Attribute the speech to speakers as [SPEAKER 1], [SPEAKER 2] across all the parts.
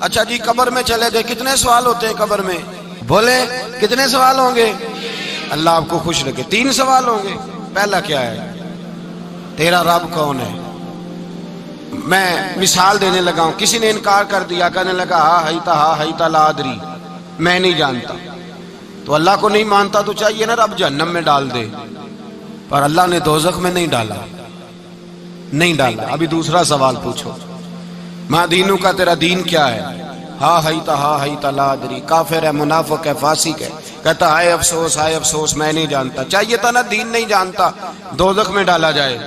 [SPEAKER 1] اچھا جی قبر میں چلے گئے، کتنے سوال ہوتے ہیں قبر میں؟ بولے کتنے سوال ہوں گے؟ اللہ آپ کو خوش رکھے، 3 سوال ہوں گے۔ پہلا کیا ہے؟ تیرا رب کون ہے؟ میں مثال دینے لگا ہوں، کسی نے انکار کر دیا، کہنے لگا ہا ہیتا لا ادری، میں نہیں جانتا۔ تو اللہ کو نہیں مانتا تو چاہیے نا رب جہنم میں ڈال دے، پر اللہ نے دوزخ میں نہیں ڈالا، نہیں ڈالا۔ ابھی دوسرا سوال پوچھو، ما دینو کا، تیرا دین کیا ہے؟ ہا ہیتا لا ادری، کافر ہے، منافق ہے، فاسق ہے، کہتا ہائے افسوس میں نہیں جانتا۔ چاہیے تھا نا دین نہیں جانتا دوزخ میں ڈالا جائے،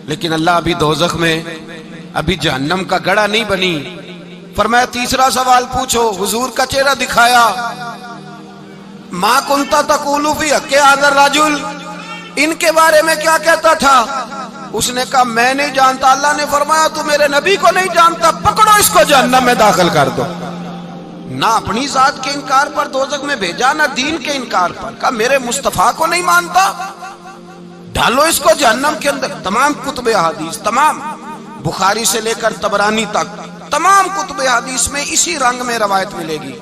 [SPEAKER 1] لیکن اللہ ابھی دوزخ میں، ابھی جہنم کا گڑھا نہیں بنی۔ فرمایا تیسرا سوال پوچھو، حضور کا چہرہ دکھایا، ما کنتا تقول فی حق ھذا الرجل، ان کے بارے میں کیا کہتا تھا؟ اس نے کہا میں نہیں جانتا۔ اللہ نے فرمایا تو میرے نبی کو نہیں جانتا، پکڑو اس کو جہنم میں داخل کر دو۔ نہ اپنی ذات کے انکار پر دوزخ میں بھیجا، نہ دین کے انکار پر، کہا میرے مصطفیٰ کو نہیں مانتا، ڈالو اس کو جہنم کے اندر۔ تمام کتب احادیث، تمام بخاری سے لے کر طبرانی تک، تمام کتب احادیث میں اسی رنگ میں روایت ملے گی۔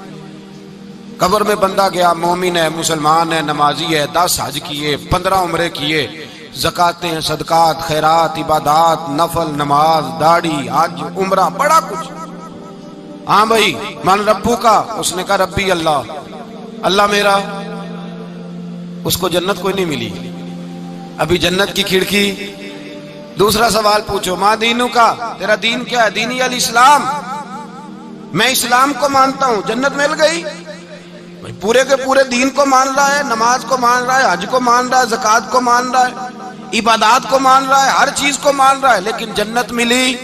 [SPEAKER 1] قبر میں بندہ گیا، مومن ہے، مسلمان ہے، نمازی ہے، 10 حج کیے، 15 عمرے کیے، زکاتیں، صدقات، خیرات، عبادات، نفل، نماز، داڑھی، حج، عمرہ، بڑا کچھ۔ ہاں بھائی من ربو کا، اس نے کہا ربی اللہ، اللہ میرا۔ اس کو جنت کوئی نہیں ملی، ابھی جنت کی کھڑکی۔ دوسرا سوال پوچھو، ما دینو کا، تیرا دین کیا ہے؟ دینی الاسلام، میں اسلام کو مانتا ہوں، جنت مل گئی۔ پورے کے پورے دین کو مان رہا ہے، نماز کو مان رہا ہے، حج کو مان رہا ہے، زکات کو مان رہا ہے، عبادات کو مان رہا ہے، ہر چیز کو مان رہا ہے، لیکن جنت ملی۔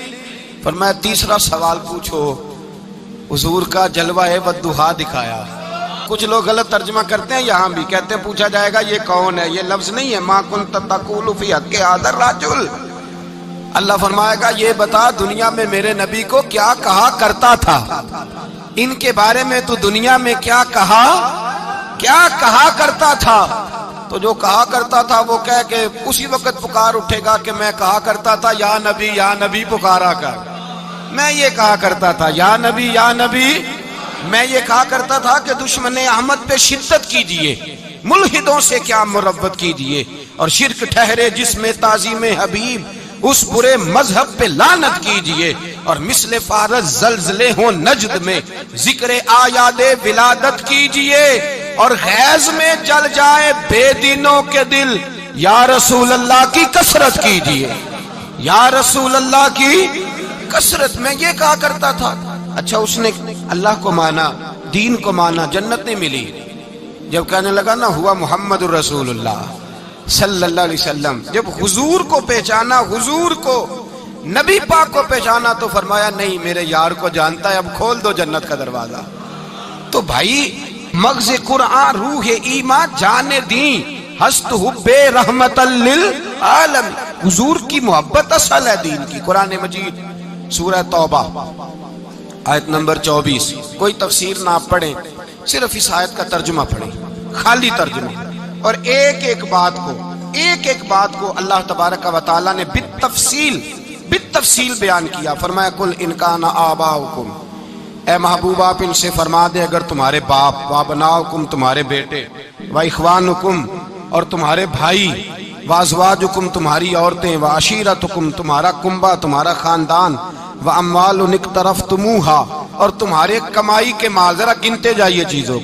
[SPEAKER 1] فرمایا تیسرا سوال پوچھو، حضور کا جلوہ والضحیٰ دکھایا۔ کچھ لوگ غلط ترجمہ کرتے ہیں، یہاں بھی کہتے ہیں پوچھا جائے گا یہ کون ہے، یہ لفظ نہیں ہے، ما کنت تقول فی حق ھذا الرجل۔ اللہ فرمائے گا یہ بتا دنیا میں میرے نبی کو کیا کہا کرتا تھا، ان کے بارے میں تو دنیا میں کیا کہا کرتا تھا۔ تو جو کہا کرتا تھا وہ کہہ کہ اسی وقت پکار اٹھے گا کہ میں کہا کرتا تھا یا نبی پکارا کر، میں یہ کہا کرتا تھا یا نبی، میں یہ کہا کرتا تھا کہ دشمن احمد پہ شدت کیجئے، ملحدوں سے کیا مروت کیجئے، اور شرک ٹھہرے جس میں تعظیم حبیب، اس برے مذہب پہ لعنت کیجئے، اور مثل فارس زلزلے ہوں نجد میں ذکر آیاد ولادت کیجئے، اور غیظ میں جل جائے بے دینوں کے دل، یا رسول اللہ کی کثرت کیجئے، یا رسول اللہ کی کثرت۔ میں یہ کہا کرتا تھا۔ اچھا اس نے اللہ کو مانا، دین کو مانا، جنت نہیں ملی۔ جب کہنے لگا نا ہوا محمد الرسول اللہ صلی اللہ علیہ وسلم، جب حضور کو پہچانا، حضور کو، نبی پاک کو پہچانا، تو فرمایا نہیں میرے یار کو جانتا ہے، اب کھول دو جنت کا دروازہ۔ تو بھائی مغز قرآن، روح ایمان، جان دین، ہست حب رحمت للعالم، حضور کی محبت اصل ہے دین کی۔ قرآن مجید سورہ توبہ آیت نمبر 24، کوئی تفسیر نہ پڑھیں، صرف اس آیت کا ترجمہ پڑھیں، خالی ترجمہ، اور ایک ایک بات کو اللہ تبارک و تعالیٰ نے بالتفصیل بیان کیا۔ فرمایا کل ان کان آباؤکم، اے محبوب آپ ان سے فرما دے اگر تمہارے باپ، وابناؤکم تمہارے بیٹے، واخوانکم اور تمہارے بھائی، وازواجکم تمہاری عورتیں، وعشیرتکم تمہارا کنبہ، تمہارا خاندان، واموال اقترفتموہا اور تمہارے کمائی کے مال، ذرا گنتے جائیے چیزوں۔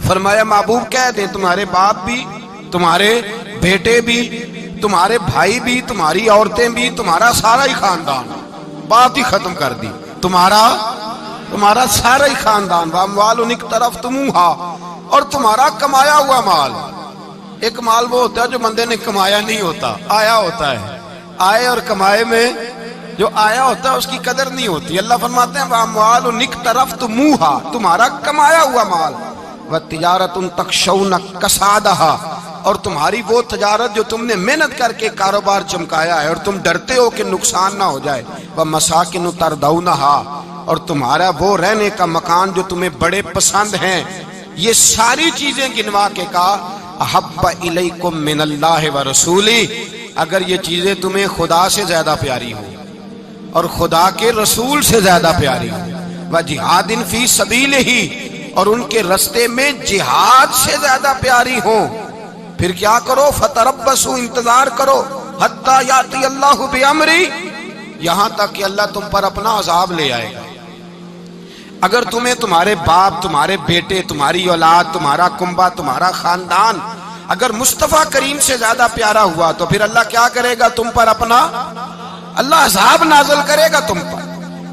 [SPEAKER 1] فرمایا محبوب کہہ دیں تمہارے باپ بھی، تمہارے بیٹے بھی، تمہارے بھائی بھی، تمہاری عورتیں بھی، تمہارا سارا ہی خاندان، بات ہی ختم کر دی، تمہارا سارا ہی خاندان، واموال اقترفتموہا اور تمہارا کمایا ہوا مال۔ ایک مال وہ ہوتا ہے جو بندے نے کمایا نہیں ہوتا، آیا ہوتا ہے، آئے اور کمائے میں جو آیا ہوتا ہے اس کی قدر نہیں ہوتی۔ اللہ فرماتے ہیں وَأَمْوَالٌ اقْتَرَفْتُمُوهَا، تمہارا کمایا ہوا مال، وَتِجَارَةٌ تَخْشَوْنَ كَسَادَهَا اور تمہاری وہ تجارت جو تم نے محنت کر کے کاروبار چمکایا ہے اور تم ڈرتے ہو کہ نقصان نہ ہو جائے، وَمَسَاكِنُ تَرْضَوْنَهَا اور تمہارا وہ رہنے کا مکان جو تمہیں بڑے پسند ہیں۔ یہ ساری چیزیں گنوا کے کہا احب الیکم من اللہ ورسولہ، اگر یہ چیزیں تمہیں خدا سے زیادہ پیاری ہو اور خدا کے رسول سے زیادہ پیاری ہو، وجہاد فی سبیلہ، اور ان کے رستے میں جہاد سے زیادہ پیاری ہوں، پھر کیا کرو؟ فتربصوا، انتظار کرو، حتی یاتی اللہ بامری، یہاں تک کہ اللہ تم پر اپنا عذاب لے آئے گا۔ اگر تمہیں تمہارے باپ، تمہارے بیٹے، تمہاری اولاد، تمہارا کنبہ، تمہارا خاندان اگر مصطفیٰ کریم سے زیادہ پیارا ہوا تو پھر اللہ کیا کرے گا؟ تم پر اپنا اللہ عذاب نازل کرے گا تم پر،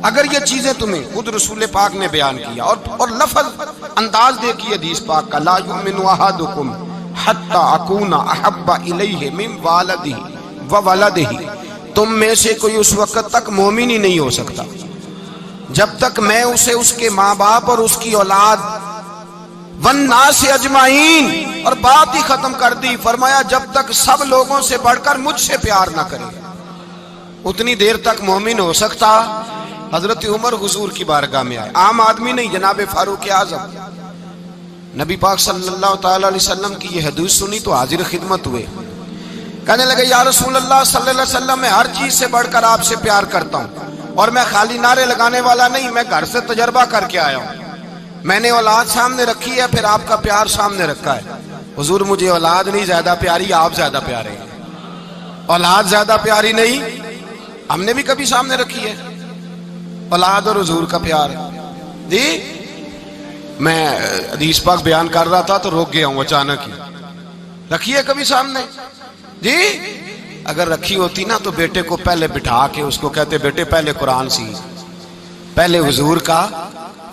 [SPEAKER 1] اگر یہ چیزیں تمہیں خود رسول پاک نے بیان کیا۔ اور لفظ انداز دیکھیے حدیث پاک کا، لا یؤمن احدکم حتی اکون احب الیہ من والدہ وولدہ، تم میں سے کوئی اس وقت تک مومن ہی نہیں ہو سکتا جب تک میں اسے اس کے ماں باپ اور اس کی اولاد والناس اجمعین، اور بات ہی ختم کر دی، فرمایا جب تک سب لوگوں سے بڑھ کر مجھ سے پیار نہ کرے اتنی دیر تک مومن ہو سکتا۔ حضرت عمر حضور کی بارگاہ میں آئے، عام آدمی نہیں، جناب فاروق اعظم، نبی پاک صلی اللہ تعالی علیہ وسلم کی یہ حدیث سنی تو حاضر خدمت ہوئے، کہنے لگے یا رسول اللہ صلی اللہ علیہ وسلم، میں ہر چیز سے بڑھ کر آپ سے پیار کرتا ہوں، اور میں خالی نعرے لگانے والا نہیں، میں گھر سے تجربہ کر کے آیا ہوں، میں نے اولاد سامنے رکھی ہے، پھر آپ کا پیار سامنے رکھا ہے۔ حضور مجھے اولاد نہیں زیادہ پیاری، آپ زیادہ پیارے ہیں، اولاد زیادہ پیاری نہیں، ہم نے بھی کبھی سامنے رکھی ہے اولاد اور حضور کا پیار جی۔ میں حدیث پاک بیان کر رہا تھا تو روک گیا ہوں اچانک ہی، رکھی ہے کبھی سامنے جی؟ اگر رکھی ہوتی نا تو بیٹے کو پہلے بٹھا کے اس کو کہتے بیٹے پہلے قرآن سیکھ، پہلے حضور کا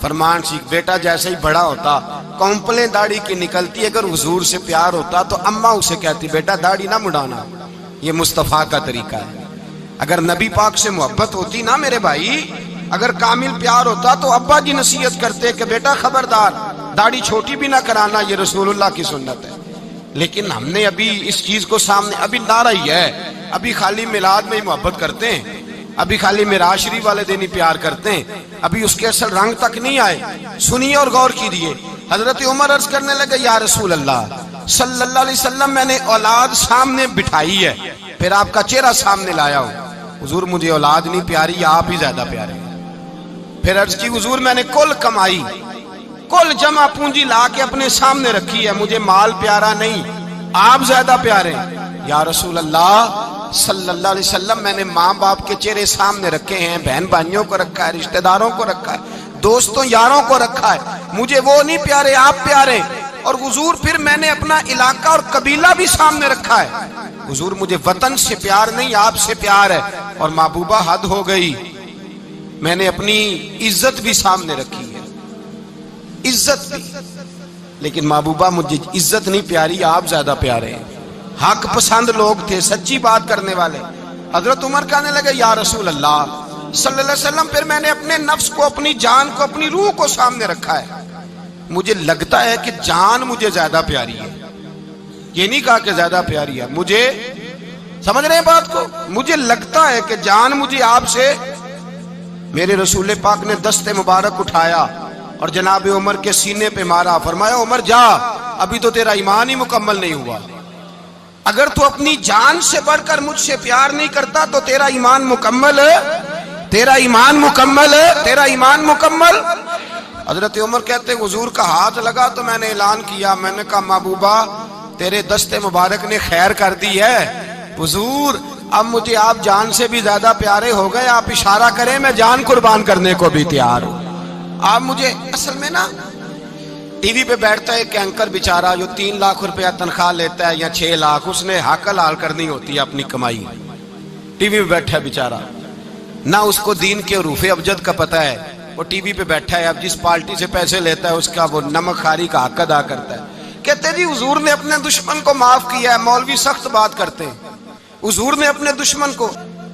[SPEAKER 1] فرمان سیکھ۔ بیٹا جیسے ہی بڑا ہوتا کونپلیں داڑھی کی نکلتی، اگر حضور سے پیار ہوتا تو اماں اسے کہتی بیٹا داڑھی نہ مڈانا، یہ مصطفیٰ کا طریقہ ہے۔ اگر نبی پاک سے محبت ہوتی نا میرے بھائی، اگر کامل پیار ہوتا تو ابا جی نصیحت کرتے کہ بیٹا خبردار داڑھی چھوٹی بھی نہ کرانا، یہ رسول اللہ کی سنت ہے۔ لیکن ہم نے ابھی اس چیز کو سامنے، ابھی نعرہ ہی ہے، ابھی خالی میلاد میں ہی محبت کرتے ہیں، ابھی خالی معراج شریف والے دن ہی پیار کرتے ہیں، ابھی اس کے اصل رنگ تک نہیں آئے۔ سنیے اور غور کیجیے، حضرت عمر عرض کرنے لگے یا رسول اللہ صلی اللہ علیہ وسلم، میں نے اولاد سامنے بٹھائی ہے، پھر آپ کا چہرہ سامنے لایا ہوں، حضور مجھے اولاد نہیں پیاری، آپ ہی زیادہ پیارے ہیں۔ پھر عرض کی حضور میں نے کل کمائی، کل جمع پونجی لا کے اپنے سامنے رکھی ہے، مجھے مال پیارا نہیں، آپ زیادہ پیارے ہیں۔ یا رسول اللہ صلی اللہ علیہ وسلم، میں نے ماں باپ کے چہرے سامنے رکھے ہیں، بہن بھائیوں کو رکھا ہے، رشتہ داروں کو رکھا ہے، دوستوں یاروں کو رکھا ہے، مجھے وہ نہیں پیارے، آپ پیارے۔ اور حضور پھر میں نے اپنا علاقہ اور قبیلہ بھی سامنے رکھا ہے، حضور مجھے وطن سے پیار نہیں، آپ سے پیار ہے۔ اور محبوبہ حد ہو گئی، میں نے اپنی عزت بھی سامنے رکھی ہے، عزت بھی، لیکن محبوبہ مجھے عزت نہیں پیاری، آپ زیادہ پیارے ہیں۔ حق پسند لوگ تھے، سچی بات کرنے والے۔ حضرت عمر کہنے لگے یا رسول اللہ صلی اللہ علیہ وسلم، پھر میں نے اپنے نفس کو، اپنی جان کو، اپنی روح کو سامنے رکھا ہے، مجھے لگتا ہے کہ جان مجھے زیادہ پیاری ہے، یہ نہیں کہا کہ زیادہ پیاری ہے، مجھے سمجھ رہے ہیں بات کو، مجھے لگتا ہے کہ جان مجھے آپ سے۔ میرے رسول پاک نے دست مبارک اٹھایا اور جناب عمر کے سینے پہ مارا، فرمایا عمر جا، ابھی تو تیرا ایمان ہی مکمل نہیں ہوا، اگر تو اپنی جان سے بڑھ کر مجھ سے پیار نہیں کرتا تو تیرا ایمان مکمل ہے، تیرا ایمان مکمل ہے، تیرا ایمان مکمل۔ حضرت عمر کہتے حضور کا ہاتھ لگا تو میں نے اعلان کیا، میں نے کہا محبوبہ تیرے دست مبارک نے خیر کر دی ہے، حضور اب مجھے آپ جان سے بھی زیادہ پیارے ہو گئے، آپ اشارہ کریں میں جان قربان کرنے کو بھی تیار ہوں۔ آپ مجھے، اصل میں نا ٹی وی پہ بیٹھتا ہے ایک اینکر بیچارہ جو 3 لاکھ روپیہ تنخواہ لیتا ہے یا 6 لاکھ، اس نے حق حلال کرنی ہوتی ہے اپنی کمائی، ٹی وی پہ بیٹھا ہے بیچارہ، نہ اس کو دین کے حروف ابجد کا پتہ ہے، وہ ٹی وی پہ بیٹھا ہے، اب جس پارٹی سے پیسے لیتا ہے اس کا وہ نمک خاری کا حق ادا کرتا ہے۔ کہتے جی حضور نے اپنے دشمن کو معاف کیا ہے، مولوی سخت بات کرتے ہیں، حضور نے اپنے دشمن کو،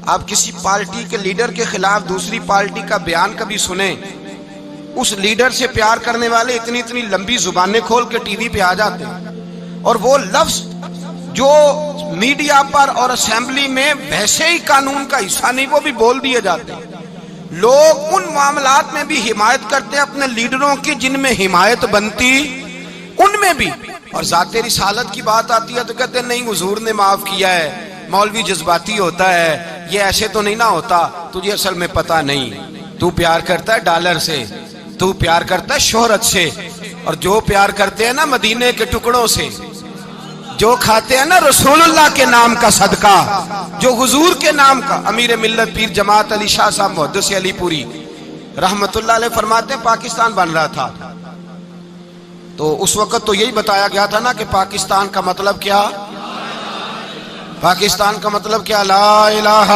[SPEAKER 1] آپ کسی پارٹی کے لیڈر کے خلاف دوسری پارٹی کا بیان کبھی سنیں، اس لیڈر سے پیار کرنے والے اتنی لمبی زبانیں کھول کے ٹی وی پہ آ جاتے ہیں، اور وہ لفظ جو میڈیا پر اور اسمبلی میں ویسے ہی قانون کا حصہ نہیں وہ بھی بول دیے جاتے ہیں۔ لوگ ان معاملات میں بھی حمایت کرتے ہیں اپنے لیڈروں کی جن میں حمایت بنتی ان میں بھی، اور ذات رسالت کی بات آتی ہے تو کہتے ہیں نہیں حضور نے معاف کیا ہے، مولوی جذباتی ہوتا ہے، یہ ایسے تو نہیں نہ ہوتا، تجھے اصل میں پتہ نہیں۔ تو پیار کرتا ہے ڈالر سے، تو پیار کرتا ہے شہرت سے، اور جو پیار کرتے ہیں نا مدینے کے ٹکڑوں سے، جو کھاتے ہیں نا رسول اللہ کے نام کا صدقہ، جو حضور کے نام کا۔ امیر ملت پیر جماعت علی شاہ صاحب محدث علی پوری رحمت اللہ علیہ فرماتے ہیں پاکستان بن رہا تھا تو اس وقت تو یہی بتایا گیا تھا نا کہ پاکستان کا مطلب کیا، پاکستان کا مطلب کیا، لا الہ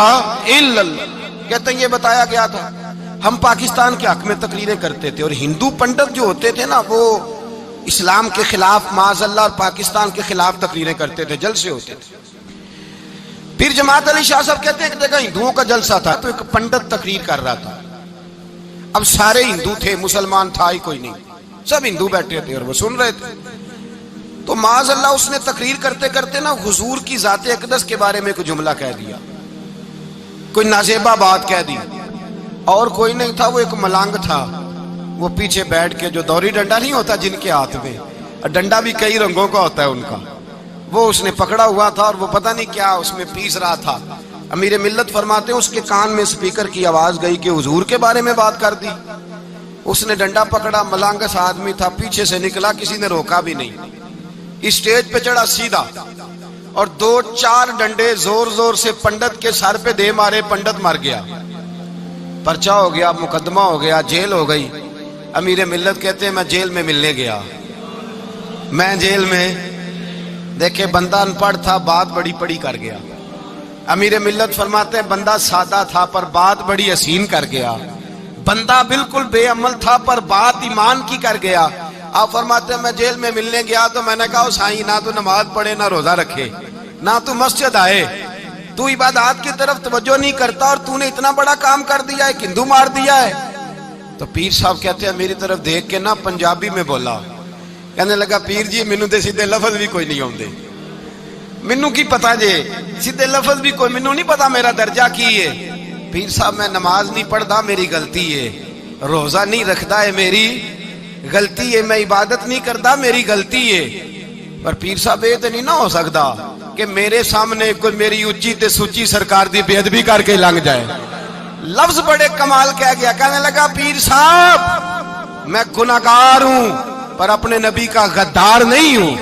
[SPEAKER 1] الا اللہ، کہتے ہیں یہ بتایا گیا تھا۔ ہم پاکستان کے حق میں تقریریں کرتے تھے، اور ہندو پنڈت جو ہوتے تھے نا وہ اسلام کے خلاف معاذ اللہ اور پاکستان کے خلاف تقریریں کرتے تھے، جلسے ہوتے تھے۔ پیر جماعت علی شاہ صاحب کہتے ہیں ایک جگہ ہندوؤں کا جلسہ تھا تو ایک پنڈت تقریر کر رہا تھا، اب سارے ہندو تھے، مسلمان تھا ہی کوئی نہیں، سب ہندو بیٹھے تھے اور وہ سن رہے تھے۔ تو معاذ اللہ اس نے تقریر کرتے کرتے نا حضور کی ذات اقدس کے بارے میں کوئی جملہ کہہ دیا، کوئی نازیبہ بات کہہ دی، اور کوئی نہیں تھا، وہ ایک ملنگ تھا، وہ پیچھے بیٹھ کے، جو دوری ڈنڈا نہیں ہوتا جن کے ہاتھ میں، ڈنڈا بھی کئی رنگوں کا ہوتا ہے ان کا، وہ اس نے پکڑا ہوا تھا اور وہ پتہ نہیں کیا اس میں پیس رہا تھا۔ امیر ملت فرماتے ہیں اس کے کان میں سپیکر کی آواز گئی کہ حضور کے بارے میں بات کر دی۔ اس نے ڈنڈا پکڑا، ملنگس آدمی تھا، پیچھے سے نکلا، کسی نے روکا بھی نہیں، اسٹیج پہ چڑھا سیدھا اور 2-4 ڈنڈے زور زور سے پنڈت کے سر پہ دے مارے، پنڈت مر گیا، پرچہ ہو گیا، مقدمہ ہو گیا، جیل ہو گئی۔ امیر ملت کہتے ہیں میں جیل میں ملنے گیا، میں جیل میں، دیکھے بندہ ان پڑھ تھا، بات بڑی پڑی کر گیا۔ امیر ملت فرماتے ہیں بندہ سادہ تھا پر بات بڑی حسین کر گیا، بندہ بالکل بے عمل تھا پر بات ایمان کی کر گیا۔ آپ فرماتے ہیں میں جیل میں ملنے گیا تو میں نے کہا سائیں نہ تو نماز پڑھے نہ روزہ رکھے نہ تو مسجد آئے، تو عبادات کی طرف توجہ نہیں کرتا اور تو نے اتنا بڑا کام کر دیا ہے، ہندو مار دیا ہے۔ تو پیر صاحب کہتے ہیں میری طرف دیکھ کے نا پنجابی میں بولا، کہنے لگا پیر جی مینوں تے سیدھے لفظ بھی کوئی نہیں آندے، مینوں کی پتا جے سیدھے لفظ بھی کوئی، مینوں نہیں پتا میرا درجہ کی ہے۔ پیر صاحب میں نماز نہیں پڑھدا میری غلطی ہے، روزہ نہیں رکھدا ہے میری غلطی ہے، میں عبادت نہیں کردا میری غلطی ہے، پر پیر صاحب یہ تو نہیں نہ ہو سکتا کہ میرے سامنے کوئی میری اچھی تے سچی سرکار دی بے ادبی کر کے لنگ جائے۔ لفظ بڑے کمال کہہ گیا، کہنے لگا پیر صاحب میں گناہگار ہوں پر اپنے نبی کا غدار نہیں ہوں۔